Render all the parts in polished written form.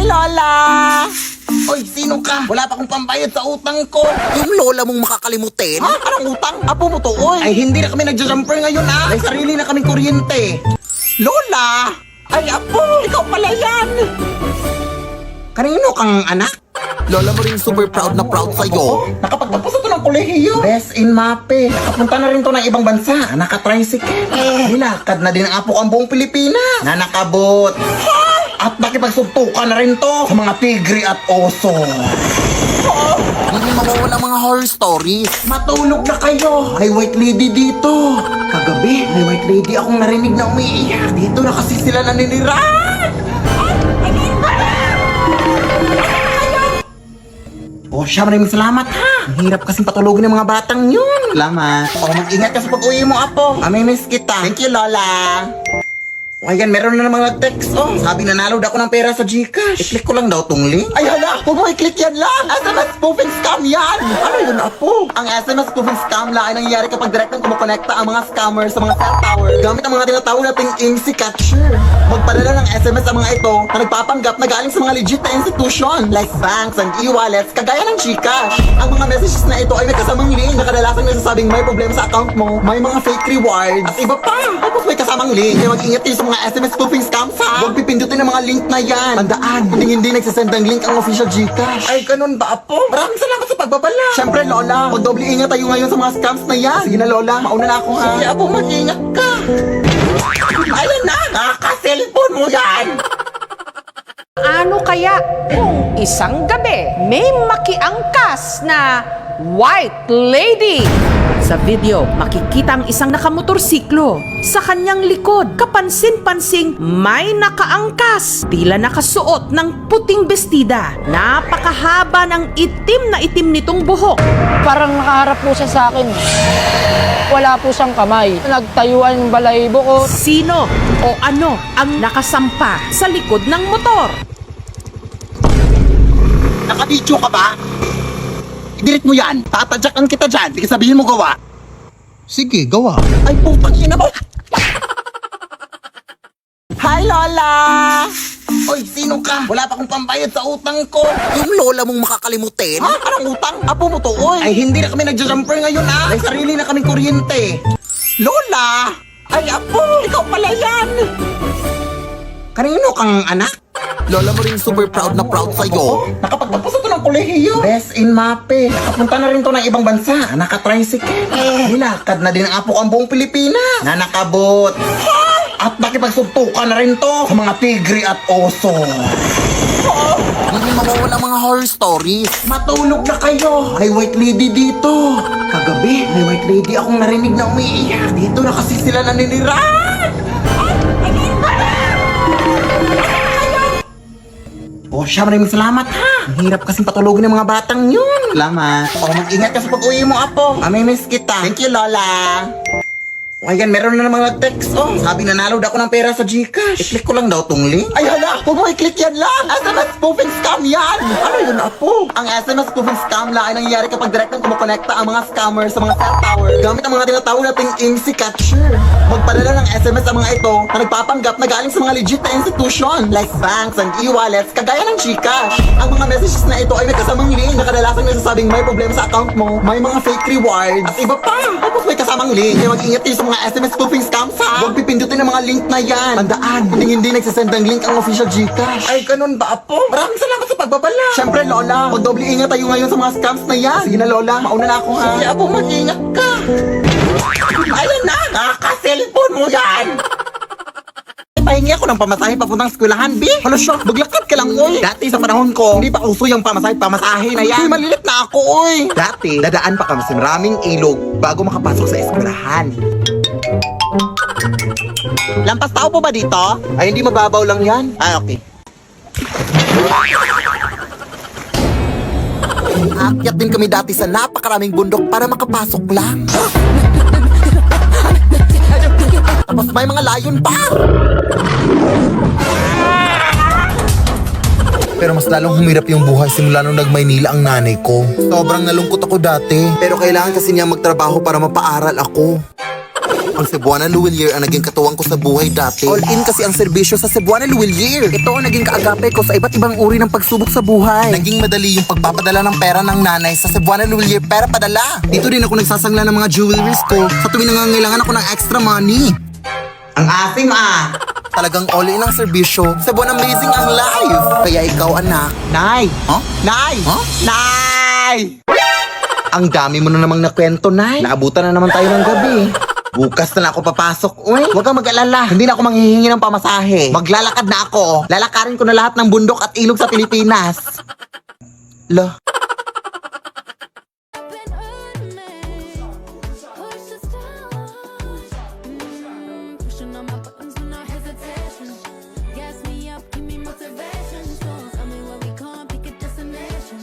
Hi, Lola! Oy, sino ka? Wala pa akong pambayad sa utang ko. Yung lola mong makakalimutin? Ha? Anong utang? Apo mo to, oy. Ay, hindi na kami nagja-jumper ngayon, ha? May sarili na kaming kuryente. Lola! Ay, apo! Ikaw pala yan! Kanino kang anak? Lola mo rin super proud na proud sa'yo. Nakapagtapos ito ng kolehiyo. Best in MAPE. Nakapunta na rin to ng ibang bansa. Nakatricycle. Nilakad na din ang apo ang buong Pilipinas. Na nakabot. At nakipagsuntukan na rin to sa mga tigre at oso. Hindi mawawala mga horror stories. Matulog na kayo. May white lady dito. Kagabi, may white lady akong narinig na umiiyak. Dito na kasi sila naninirahan. Oh, siya, maraming salamat ha. Ang hirap kasing patulogin ng mga batang yun. Salamat. O, mag-ingat ka sa pag-uwi mo, apo. Amimiss kita. Thank you, Lola. O, ayan, meron na namang nag-text. Oh, sabi nanalo daw ako ng pera sa GCash. I-click ko lang daw tong link. Ay, hala, huwag mo i-click yan lang. SMS spoofing scam yan. Ano yun, apo? Ang SMS spoofing scam lang ay nangyayari kapag direktang kumukonekta ang mga scammers sa mga cell tower gamit ang mga tinatawag nating IMSI catcher. Magpadala ng SMS ang mga ito na nagpapanggap na galing sa mga legit na institution like banks and e-wallets kagaya ng GCash. Ang mga messages na ito ay may kasamang link na kadalasang nagsasabing may problema sa account mo, may mga fake rewards, at iba pa. Tapos may kasamang link. Kaya mag-ingat kayo sa mga SMS spoofing scams ha. Huwag pipindutin ang mga link na yan. Tandaan, hindi nagsasend ng link ang official GCash. Ay, ganun ba, apo? Maraming salamat sa pagbabala. Siyempre, Lola, mag-doble ingat tayo ngayon sa mga scams na yan. Sige na, Lola, mauna na ako ha. Sige, apo, mag-ingat ka. Ayan na, nakaka-cellphone mo yan. Ano kaya kung isang gabi may makiangkas na white lady? Sa video, makikita ang isang nakamotorsiklo. Sa kanyang likod, kapansin-pansing may nakaangkas. Tila nakasuot ng puting bestida. Napakahaba ng itim nitong buhok. Parang nakaharap po siya sa akin. Wala po siyang kamay. Nagtayuan yung balahibo ko. Sino o ano ang nakasampa sa likod ng motor? Nakabidyo ka ba? I-delete mo yan. Tatadyakan kita dyan. Sige, sabihin mo gawa. Sige, gawa. Ay, putang ina mo. Hi, Lola! Oy, sino ka? Wala pa akong pambayad sa utang ko. Yung lola mong makakalimutin? Ha? Anong utang? Apo mo to, oy. Ay, hindi na kami nagja-jumper ngayon, ha? May sarili na kaming kuryente. Lola! Ay, apo! Ikaw pala yan! Kanino kang anak? Lola mo rin super proud na proud sa'yo. Nakapagtapos ito ng kolehiyo. Best in MAPE. Nakapunta na rin to ng ibang bansa. Nakatricycle. Nilakad na din ang apo ang buong Pilipinas. Na nakabot. At nakipagsuntukan na rin to sa mga tigre at oso. Hindi mawawala mga horror stories. Matulog na kayo. May white lady dito. Kagabi, may white lady akong narinig na umiiyak. Dito na kasi sila naninirahan. Oh, siya, maraming salamat ha. Ang hirap kasing patulogin ng mga batang yun. Salamat. O, mag-ingat ka sa pag-uwi mo, apo. Amimiss kita. Thank you, Lola. O, ayan, meron na namang nag-text. Oh, sabi nanalo daw ako ng pera sa GCash. I-click ko lang daw tong link. Ay, hala, huwag mo i-click yan lang. SMS spoofing scam yan. Ano yun, apo? Ang SMS spoofing scam lang ay nangyayari kapag direktang kumukonekta ang mga scammers sa mga cell tower gamit ang mga tinatawag nating IMSI catcher. Magpadala ng SMS ang mga ito na nagpapanggap na galing sa mga legit na institution like banks and e-wallets kagaya ng GCash. Ang mga messages na ito ay may kasamang link na kadalasang nagsasabing may problema sa account mo, may mga fake rewards, at iba pa. Tapos may kasamang link. Kaya mag-ingat kayo sa mga SMS spoofing scams ha. Huwag pipindutin ang mga link na yan. Tandaan, hindi nagsasend ng link ang official GCash. Ay, ganun ba, apo? Maraming salamat sa pagbabala. Siyempre, Lola, mag-doble ingat tayo ngayon sa mga scams na yan. Sige na, Lola, mauna na ako ha. Sige, apo, mag-ingat ka. Ayan na, nakaka-cellphone mo yan. Pahingi ako ng pamasahe papuntang eskwelahan, B. Hala siya, maglakad ka lang, oy. Dati sa panahon ko, hindi pa uso yung pamasahe na yan. Uy, malilit na ako, oy. Dati, dadaan pa kami sa maraming ilog bago makapasok sa eskwelahan. Lampas tao po ba dito? Ay, hindi, mababaw lang yan. Ay, okay. Aakyat din kami dati sa napakaraming bundok para makapasok lang. Tapos may mga layon pa. Pero mas lalong humirap yung buhay simula nung nag-Maynila ang nanay ko. Sobrang nalungkot ako dati. Pero kailangan kasi niya magtrabaho para mapaaral ako. Ang Cebuana Luwilier ang naging katuwang ko sa buhay dati. All in kasi ang serbisyo sa Cebuana Luwilier. Ito ang naging kaagape ko sa iba't ibang uri ng pagsubok sa buhay. Naging madali yung pagpapadala ng pera ng nanay sa Cebuana Luwilier pera padala. Dito din ako nagsasangla ng mga jewelries ko sa tuwing nangangailangan ako ng extra money. Ang asim ah. Talagang all in ang serbisyo. Cebuana amazing ang life. Kaya ikaw anak. Nay! Huh? Nay! Huh? Nay! Ang dami mo na namang nakwento, Nay. Naabutan na naman tayo ng gabi. Bukas na ako papasok. Uy, huwag kang mag-alala. Hindi na ako manghihingi ng pamasahe. Maglalakad na ako. Lalakarin ko na lahat ng bundok at ilog sa Pilipinas. Lo. Pushing on my buttons with no hesitation. Gas me up, give me motivation. So tell me where we can't pick a destination.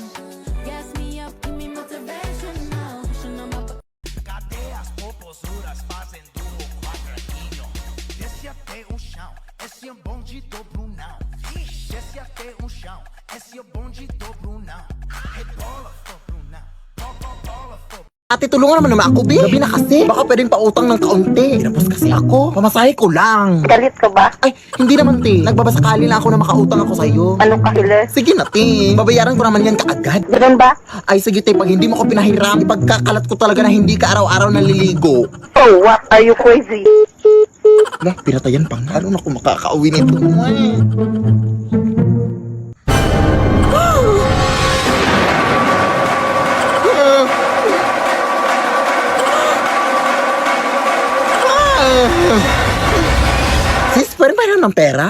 Gas me up, give me motivation. Now pushing on my buttons. Cadê as popozuras fazendo o quadradinho? Desce até o chão, esse é bonde do Brunão. Desce até o chão, esse é bonde do Brunão. Rebola, for Brunão. Bola, for Ate, tulungan naman ako, Bi. Gabi na kasi. Baka pwedeng pautang ng kaunti. Tinapos kasi ako. Pamasahe ko lang. Galit ka ba? Ay, hindi naman, te. Nagbabasakali lang ako na makautang ako sa'yo. Anong kahilis? Sige na, te. Babayaran ko naman yan kaagad. Ganun ba? Ay, sige, te. Pag hindi mo ko pinahiram, ipagkakalat ko talaga na hindi ka araw-araw naliligo. Oh, what? Are you crazy? Lah, piratayan pa nga. Ano na ako makakauwi nito? Sis, pwede ba ng pera?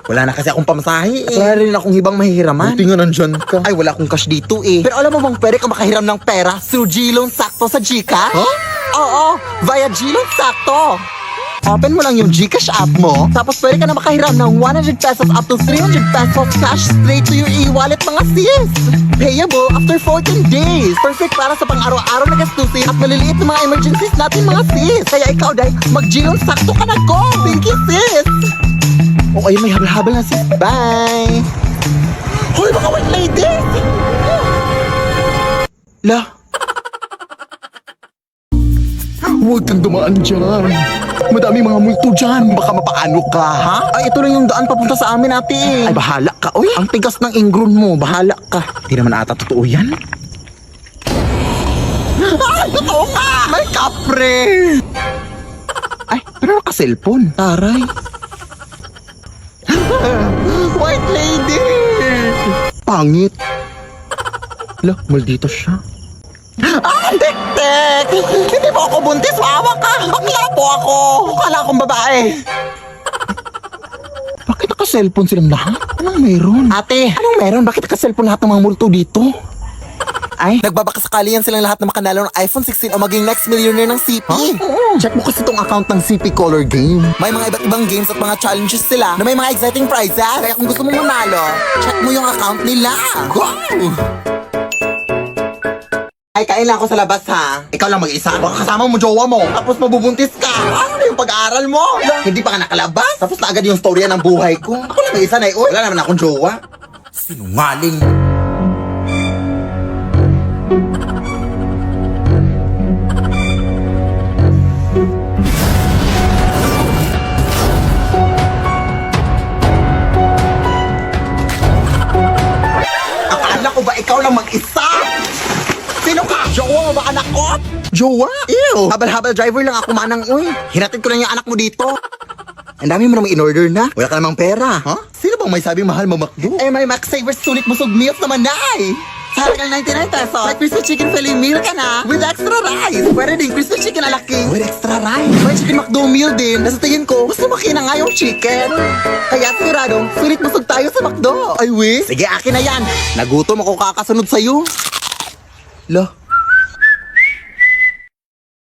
Wala na kasi akong pamasahe eh. Wala rin akong hibang mahihiraman. Buti nga nandyan ka. Ay, wala akong cash dito eh. Pero alam mo bang pwede ka makahiram ng pera through G-Loan Sakto sa Gcash? Huh? Oo, via G-Loan Sakto. Open mo lang yung Gcash app mo, tapos pwede ka na makahiram ng 100 pesos up to 300 pesos cash straight to your e-wallet mga sis. Payable after 14 days. Perfect para sa pang-araw-araw na gastusin at maliliit na mga emergencies natin mga sis. Kaya ikaw, Day, mag-G-Loan Sakto ka na go. Thank you, sis. O ay, may habal-habal na sis. Bye. Hoy, mga white lady. La. Huwag kang dumaan dyan. Madami mga multo dyan. Baka mapaano ka, ha? Ay, ito lang yung daan papunta sa amin, ate. Ay, bahala ka. Uy, ang tigas ng ingron mo. Bahala ka. Hindi naman ata totoo yan. Ay, totoo ka! May kapre! Ay, pero naka-cellphone. Taray. White lady! Pangit. Lo, maldito siya. Ay, tek-tek! Hindi mo ako buntis, maawa ka! Bakla po ako! Kala akong babae! Bakit naka-cellphone silang lahat? Anong meron? Ate, anong meron? Bakit naka-cellphone lahat ng mga multo dito? Ay, Nagbabakasakali yan silang lahat na makanalo ng iPhone 16 o maging next millionaire ng CP. check mo kasi itong account ng CP Color Game. May mga iba't ibang games at mga challenges sila na may mga exciting prizes. Kaya kung gusto mong manalo, check mo yung account nila. Go! Ay, kain lang ako sa labas, ha? Ikaw lang mag-isa. Baka kasama mo jowa mo. Tapos mabubuntis ka. Ano na yung pag-aaral mo? Hindi pa ka nakalabas. Tapos na agad yung storya ng buhay ko. Ako lang mag-isa na Wala naman akong jowa. Sinungaling. Akala ko ba ikaw lang mag-isa? Sino ka? Jowa mo ba anak ko? Jowa? Ew. Habal-habal driver lang ako manang uy. Hinatid ko lang yung anak mo dito. Ang dami mo namang in-order na. Wala ka namang pera. Huh? Sino bang may sabing mahal mo McDo? Eh, may Max Savers sulit busog meals naman na eh. Sa halagang 99 pesos, may crispy chicken fillet meal ka na with extra rice. Pwede din crispy chicken na laki with extra rice. May chicken McDo meal din. Nasa tingin ko, gusto makina nga yung chicken. Kaya sigurado, sulit busog tayo sa McDo. Ay, we? Sige, akin na yan. Nagutom ako kakasunod sa'yo. Lo.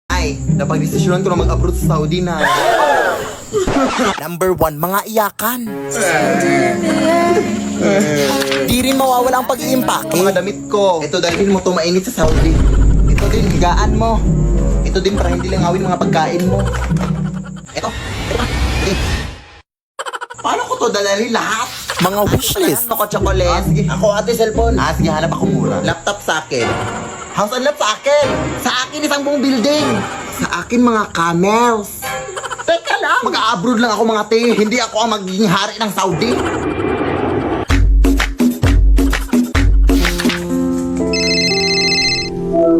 Ay, napag-desisyonan ko na mag-abroad sa Saudi na. Number 1, mga iyakan. Di rin mawawala ang pag-iimpake. Mga damit ko. Ito dalhin mo to mainit sa Saudi. Ito din, higaan mo. Ito din para hindi langawin mga pagkain mo. Ito. Eh. Paano ko to dalhin lahat? Mga wishlist. Ano ko chocolate? Sige. Ako ate cellphone. Sige, hanap ako mura. Laptop sa akin. House and lot sa akin. Sa akin isang buong building. sa akin mga camels. Teka lang! Mag-a-abroad lang ako mga te. Hindi ako ang magiging hari ng Saudi.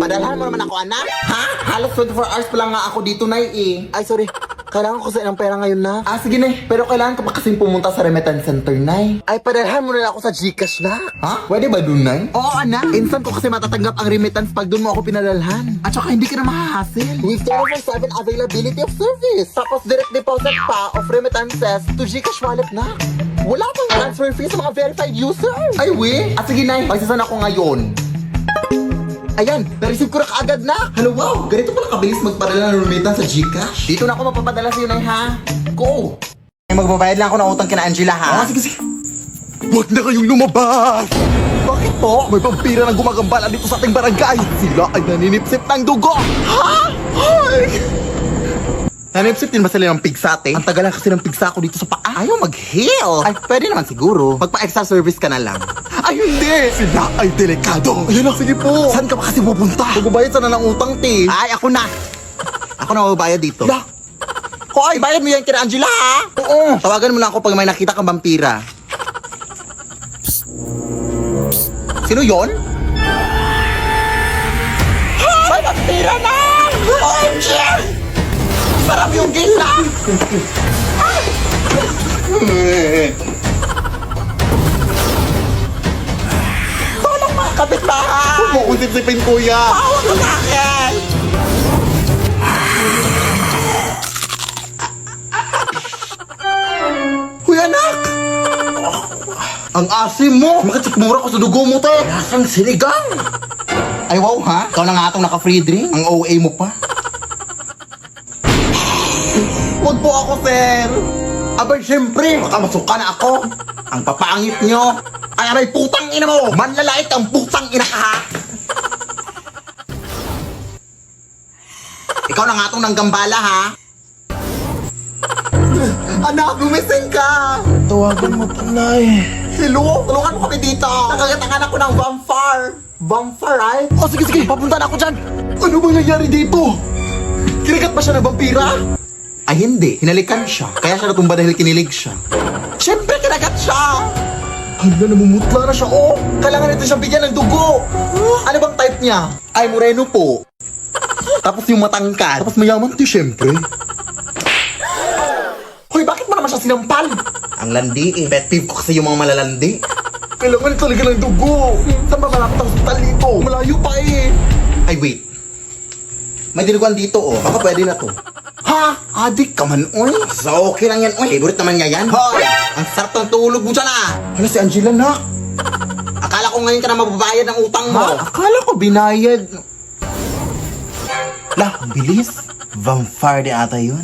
Padalhan mo naman ako, anak. Ha? Halos 24 hours pa lang nga ako dito, Nay, eh. Ay, sorry. Kailangan ko sa ng pera ngayon na. Ah, sige, Nay. Pero kailangan ka pa kasing pumunta sa remittance center, Nay. Ay, padalhan mo na ako sa Gcash na. Ha? Pwede ba dun, Nay? Oo, anak. Instant ko kasi matatanggap ang remittance pag dun mo ako pinadalhan. At saka hindi ka na mahahassle. With 24/7 availability of service. Tapos direct deposit pa of remittances to Gcash wallet na. Wala pang transfer fee sa mga verified users. Ay, we? Ah, sige, Nay. Pagsasan ako ngayon. Ayan, na-receive ko na kaagad na. Hello, wow. Ganito pala kabilis magpadala ng remittance sa Gcash. Dito na ako mapapadala sa'yo, Nay, ha? Go! Magbabayad lang ako ng utang kina Angela, ha? Sige, sige. Huwag na kayong lumabas! Bakit po? May vampira ng gumagambala dito sa ating barangay. Sila ay naninipsip ng dugo. Ha? Ay! Nanipsip din ba sila ng pigsate? Ang tagal lang kasi ng pigsa ko dito sa paa. Ayaw mag-heal. Ay, pwede naman siguro. Magpa-extra service ka na lang. Ay, hindi! Sila ay delikado. Ayan na, sige po. Saan ka ba kasi pupunta? Magbabayad sana ng utang, te. Ay, ako na. Ako na magbabayad dito. La. Hoy, bayad mo yan kina Angela, ha? Oo. Tawagan mo lang ako pag may nakita kang vampira. Sino yon? May vampira na! OMG! Sarap yung gila! Tolong mga kapitbahay! Huwag mo akong sipsipin, kuya. Tawag ka sa akin! Kuya, anak! Ang asim mo! Makatsikmura ko sa dugo mo, te! Lasang sinigang! Ay, wow, ha? Ikaw na nga itong naka-free drink. Ang OA mo pa. Huwag po ako, sir! Abay, syempre! Baka masuka na ako! Ang papangit nyo! Ay, aray, putang ina mo! Manlalait ang putang ina ka, ha? Ikaw na nga itong nanggambala, ha? Anak, gumising ka! Tawagan mo to, Nay. Hello? Tulungan mo kami dito! Nakagatangan ako ng vampire! Vampire, right? Oh, sige, sige. Papunta na ako dyan. Ano bang nangyari dito? Kinagat ba siya ng vampira? Ay, hindi. Hinalikan siya. Kaya siya natumba dahil kinilig siya. Siyempre, kinagat siya! Hala, namumutla na siya, oh. Kailangan natin siyang bigyan ng dugo! Ano bang type niya? Ay, moreno po. Tapos yung matangkad. Tapos mayaman to, syempre. Hoy, bakit mo naman siya sinampal? Ang landi eh. Pet peeve ko kasi yung mga malalandi. Kailangan talaga ng dugo. Saan ba malapit ang hospital dito? Malayo pa eh. Ay, wait. May dinuguan dito, oh. Baka pwede na to. Ha? Adik ka man, oy. So, okay lang yan, oy. Favorite naman niya yan. Hoy! Ang sarap ng tulog mo dyan, ah. Ano si Angela, nak? Akala ko ngayon ka na mababayad ng utang mo. Akala ko binayad. Lah, ang bilis. Vampire di ata yun.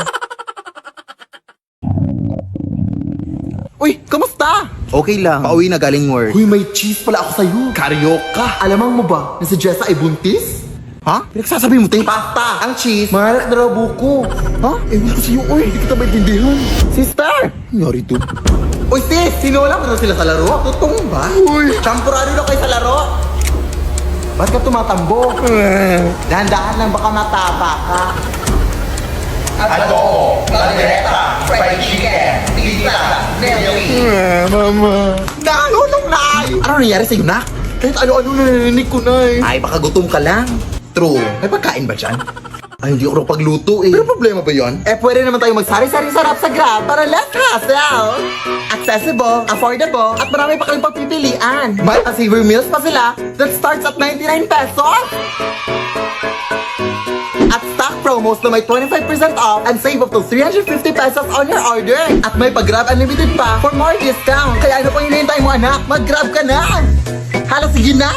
Uy, kamusta? Okay lang. Pauwi na galing work. Uy, may cheese pala ako sa'yo. Karyoka. Alamang mo ba na si Jessa ay buntis? Ha? Pinagsasabi mo, te? Pasta. Ang cheese. Mahalak na raw buko. Ha? Ewan ko sa'yo, oy. Hindi kita maintindihan. Sister! Nangyari to. Uy, sis! Sinula mo na sila sa laro? Totoo ba? Uy. Temporary na kayo sa laro? Ba't ka tumatambo? Dahan-dahan lang baka matapa ka. Adobo, caldereta, fried chicken, pizza, Nelly. Mama. Nalulong na! Ano nangyari sa'yo, nak? Kahit ano-ano narinig ko, Nay. Ay, baka gutom ka lang. True. May pagkain ba dyan? Ay, hindi ako pagluto eh. Pero problema ba yon? Eh, pwede naman tayo magsari-sari sarap sa Grab para less hassle. Accessible, affordable, at marami pa kayong pagpipilian. May pa-saver meals pa sila that starts at 99 pesos. At stock promos na may 25% off and save up to 350 pesos on your order. At may pag-Grab Unlimited pa for more discount. Kaya ano pang hinihintay mo, anak? Mag-Grab ka na! Hala, sige na!